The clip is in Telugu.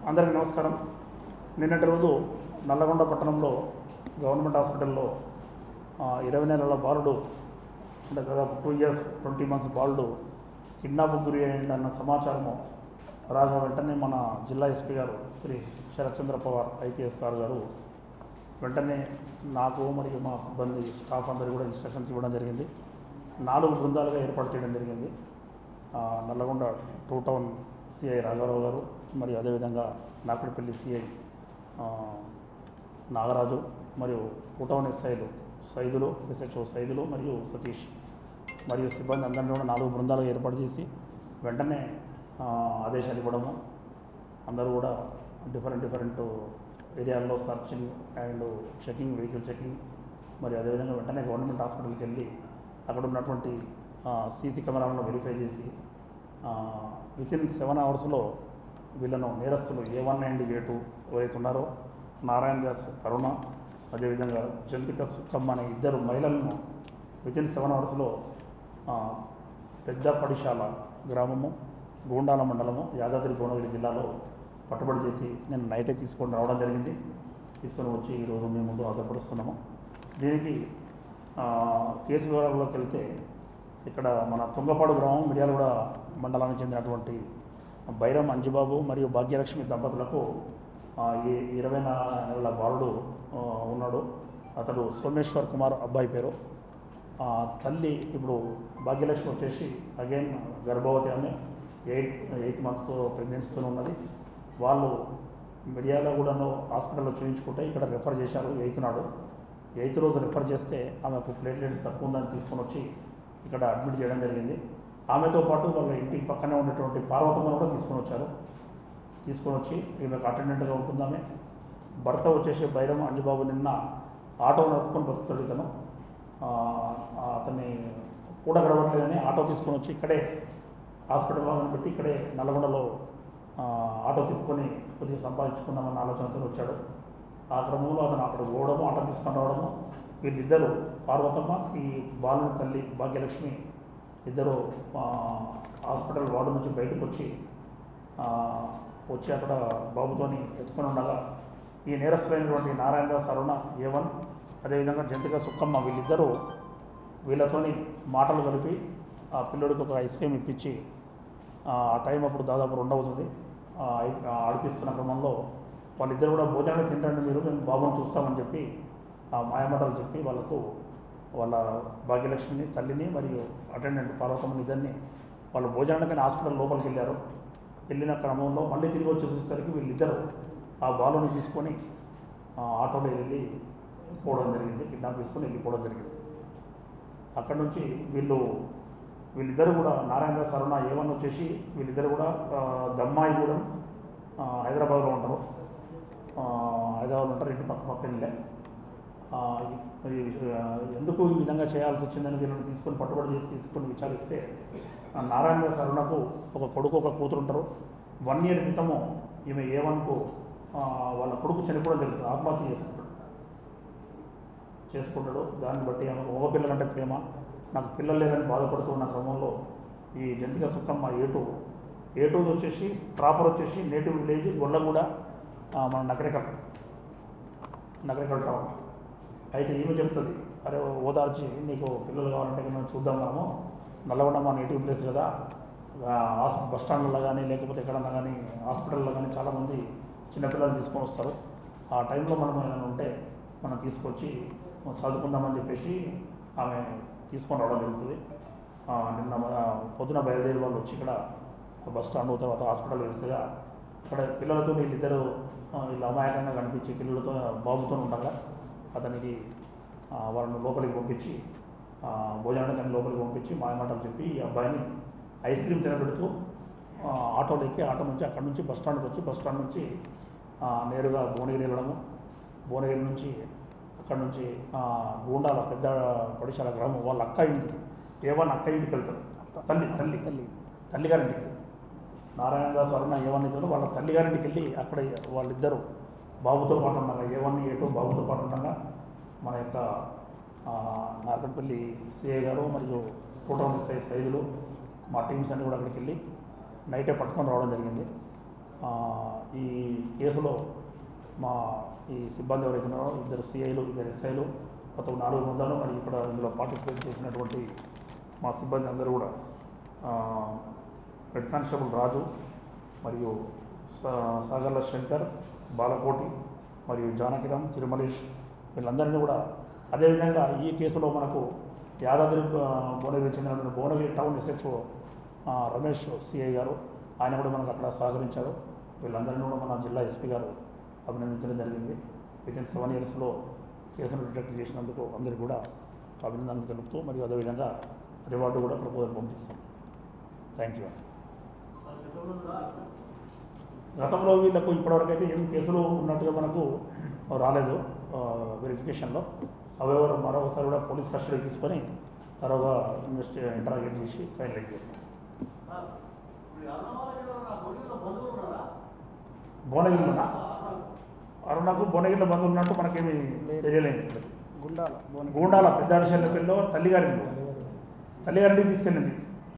అందరికీ నమస్కారం. నిన్నటి రోజు నల్లగొండ పట్టణంలో గవర్నమెంట్ హాస్పిటల్లో 20 నెలల బాలుడు, అంటే దాదాపు 2 years 20 months బాలుడు కిడ్నాప్కు గురి అయ్యిందన్న సమాచారము రాగా వెంటనే మన జిల్లా ఎస్పీ గారు శ్రీ శరత్చంద్ర పవార్ ఐపీఎస్ సార్ గారు వెంటనే నాకు మరియు మా సిబ్బంది స్టాఫ్ అందరికీ కూడా ఇన్స్ట్రక్షన్స్ ఇవ్వడం జరిగింది. 4 బృందాలుగా ఏర్పాటు చేయడం జరిగింది. నల్లగొండ 2 టౌన్ సిఐ రాఘవరావు గారు, మరియు అదేవిధంగా నాకుడిపల్లి సిఐ నాగరాజు, మరియు 2 టౌన్ ఎస్ఐలు సైదులు, ఎస్హెచ్ఓ సైదులు మరియు సతీష్ మరియు సిబ్బంది అందరినీ కూడా 4 బృందాలుగా ఏర్పాటు చేసి వెంటనే ఆదేశాలు ఇవ్వడము, అందరూ కూడా డిఫరెంట్ ఏరియాల్లో searching and checking, vehicle checking, మరియు అదేవిధంగా వెంటనే గవర్నమెంట్ హాస్పిటల్కి వెళ్ళి అక్కడ ఉన్నటువంటి సీసీ కెమెరాలను వెరిఫై చేసి వితిన్ 7 hours వీళ్ళను నేరస్తులు A1 and A2 ఎవరైతే ఉన్నారో నారాయణ దాస్ కరుణ, అదేవిధంగా జంతిక సుక్కమ్మ అనే 2 మహిళలను వితిన్ 7 hours పెద్ద పడిశాల గ్రామము, గూండాల మండలము, యాదాద్రి భువనగిరి జిల్లాలో పట్టుబడి చేసి నేను నైటే తీసుకొని రావడం జరిగింది. తీసుకొని వచ్చి ఈరోజు మేము ముందు ఆధారపరుస్తున్నాము. దీనికి కేసు వివరాల్లోకి వెళ్తే ఇక్కడ మన తుంగపాడు గ్రామం, మిర్యాలగూడ మండలానికి చెందినటువంటి బైరం అంజిబాబు మరియు భాగ్యలక్ష్మి దంపతులకు ఈ 20 నెలల బాలుడు ఉన్నాడు. అతడు సోమేశ్వర్ కుమార్ అబ్బాయి పేరు. తల్లి ఇప్పుడు భాగ్యలక్ష్మి వచ్చేసి అగైన్ గర్భవతి, ఆమె 8 months ప్రెగ్నెన్సీతో ఉన్నది. వాళ్ళు మిర్యాలగూడలో హాస్పిటల్లో చూపించుకుంటే ఇక్కడ రెఫర్ చేశారు 8th నాడు. 8th రోజు రెఫర్ చేస్తే ఆమెకు ప్లేట్లెట్స్ తక్కువ ఉందని తీసుకొని వచ్చి ఇక్కడ అడ్మిట్ చేయడం జరిగింది. ఆమెతో పాటు వాళ్ళ ఇంటికి పక్కనే ఉన్నటువంటి పార్వతమ్మను కూడా తీసుకొని వచ్చి ఈమెకు అటెండెంట్గా ఉంటుంది. ఆమె భర్త వచ్చేసి బైరం అంజబాబు నిన్న ఆటో నడుపుకొని బతుకుతాడు. ఇతను అతన్ని కూడా గడవట్లేదని ఆటో తీసుకొని వచ్చి ఇక్కడే హాస్పిటల్లో పెట్టి ఇక్కడే నల్లగొండలో ఆటో తిప్పుకొని కొద్దిగా సంపాదించుకుందామన్న ఆలోచనతో వచ్చాడు. ఆ క్రమంలో అతను అక్కడ పోవడము, ఆటో తీసుకొని రావడము, వీళ్ళిద్దరూ పార్వతమ్మ, ఈ బాలుని తల్లి భాగ్యలక్ష్మి ఇద్దరు హాస్పిటల్ వార్డు నుంచి బయటకు వచ్చి అక్కడ బాబుతోని ఎత్తుకొని ఉండగా ఈ నేరస్తులైనటువంటి నారాయణ దాస్ అరుణ A1, అదేవిధంగా జంతిక సుక్కమ్మ వీళ్ళిద్దరూ వీళ్ళతోని మాటలు కలిపి ఆ పిల్లడికి ఒక ఐస్ క్రీమ్ ఇప్పించి ఆ టైం అప్పుడు దాదాపు 2 అవుతుంది ఆడిపిస్తున్న క్రమంలో వాళ్ళిద్దరు కూడా భోజనాన్ని తింటండి మీరు, మేము బాబుని చూస్తామని చెప్పి ఆ మాయమాటలు చెప్పి వాళ్ళ భాగ్యలక్ష్మిని తల్లిని మరియు అటెండెంట్ పార్వతమ్మని ఇద్దరిని వాళ్ళు భోజనానికని హాస్పిటల్ లోపలికి వెళ్ళారు. వెళ్ళిన క్రమంలో మళ్ళీ తిరిగి వచ్చేసరికి వీళ్ళిద్దరూ ఆ బాలుని తీసుకొని ఆటోలో వెళ్ళి పోవడం జరిగింది, కిడ్నాప్ తీసుకొని వెళ్ళిపోవడం జరిగింది. అక్కడ నుంచి వీళ్ళిద్దరు కూడా నారాయణ దాస్ అరుణ A1 వచ్చేసి వీళ్ళిద్దరు కూడా దమ్మాయిగూడెం హైదరాబాద్లో ఉంటారు. ఇంటి పక్కనే. ఎందుకు ఈ విధంగా చేయాల్సి వచ్చిందని వీళ్ళని తీసుకొని విచారిస్తే నారాయణ దాస్ అరుణకు ఒక కొడుకు, ఒక కూతురు ఉంటారు. 1 year క్రితము ఈమె A1కు వాళ్ళ కొడుకు చనిపోవడం జరుగుతుంది, ఆత్మహత్య చేసుకుంటాడు. దాన్ని బట్టి ఆమె ఒక పిల్లలంటే ప్రేమ, నాకు పిల్లలు లేరని బాధపడుతూ ఉన్న క్రమంలో ఈ జంతిక సుక్కమ్మ A2 వచ్చేసి ప్రాపర్ వచ్చేసి నేటివ్ విలేజ్ గొల్లగూడ, మన నకరికల్ టౌన్. అయితే ఈమె చెప్తుంది, అరే ఓదార్చి నీకు పిల్లలు కావాలంటే మనం చూద్దాం, మనము నల్లగొండ మా నేటివ్ ప్లేస్ కదా, బస్ స్టాండ్లలో కానీ లేకపోతే ఎక్కడన్నా కానీ హాస్పిటల్లో కానీ చాలామంది చిన్నపిల్లలు తీసుకొని వస్తారు. ఆ టైంలో మనం ఏదైనా ఉంటే మనం తీసుకొచ్చి చదువుకుందామని చెప్పేసి ఆమె తీసుకొని రావడం జరుగుతుంది. నిన్న పొద్దున బయలుదేరి వాళ్ళు వచ్చి ఇక్కడ బస్ స్టాండ్ తర్వాత హాస్పిటల్ వెళ్తగా అక్కడ పిల్లలతో వీళ్ళిద్దరూ వీళ్ళు అమాయకంగా కనిపించి పిల్లలతో బాబుతో ఉండగా అతనికి వాళ్ళని లోపలికి పంపించి భోజనానికి లోపలికి పంపించి మాయమాటలు చెప్పి ఈ అబ్బాయిని ఐస్ క్రీమ్ తినబెడుతూ ఆటోలో ఎక్కి అక్కడి నుంచి బస్ స్టాండ్కి వచ్చి బస్ స్టాండ్ నుంచి నేరుగా భువనగిరి వెళ్ళడము, భువనగిరి నుంచి అక్కడ నుంచి గూండాల పెద్ద పడిశాల గ్రామం వాళ్ళ అక్క ఇంటికి A1 అక్క ఇంటికి వెళ్తారు. తల్లిగారింటికి నారాయణ దాస్ అరుణ A1 ఇద్దరు వాళ్ళ తల్లిగారింటికి వెళ్ళి అక్కడ వాళ్ళిద్దరూ బాబుతో పాటు ఉండగా A1 A2 బాబుతో పాటు ఉండగా మన యొక్క నార్కట్పల్లి సిఐ గారు మరియు 2 టౌన్ ఎస్ఐ సైదులు మా టీమ్స్ అన్నీ కూడా అక్కడికి వెళ్ళి నైటే పట్టుకొని రావడం జరిగింది. ఈ కేసులో మా ఈ సిబ్బంది ఎవరైతే ఉన్నారో 2 సిఐలు 2 ఎస్ఐలు మొత్తం 4 బృందాలు మరి ఇక్కడ ఇందులో పార్టిసిపేట్ చేసినటువంటి మా సిబ్బంది అందరూ కూడా హెడ్ కానిస్టేబుల్ రాజు మరియు సాగర్ల శంకర్ బాలకోటి మరియు జానకిరామ్ తిరుమలేష్ వీళ్ళందరినీ కూడా అదేవిధంగా ఈ కేసులో మనకు యాదాద్రి భువనగిరి చెందిన Bhuvanagiri town SHO Ramesh CI గారు ఆయన కూడా మనకు అక్కడ సహకరించారు. వీళ్ళందరినీ కూడా మన జిల్లా ఎస్పీ గారు అభినందించడం జరిగింది. వితిన్ 7 ఇయర్స్లో కేసును డిటెక్ట్ చేసినందుకు అందరికీ కూడా అభినందనలు తెలుపుతూ మరియు అదేవిధంగా రివార్డు కూడా ప్రపోజల్ పంపిస్తాం. Thank you. గతంలో వీళ్ళకు ఇప్పటివరకు అయితే ఏం కేసులు ఉన్నట్టుగా మనకు రాలేదు వెరిఫికేషన్లో. అవెవరు మరొకసారి కూడా పోలీస్ కస్టడీ తీసుకొని తర్వాత ఇంటరాగేట్ చేసి ఫైనలైజ్ చేస్తాం. భువనగిరిలోనా? అరుణకు భువనగిరిలో బంధువులు ఉన్నట్టు మనకేమి తెలియలేదు. గూండాల పెద్ద అడిషన్ల పిల్లలు తల్లిగారింటికి తీసుకెళ్ళింది.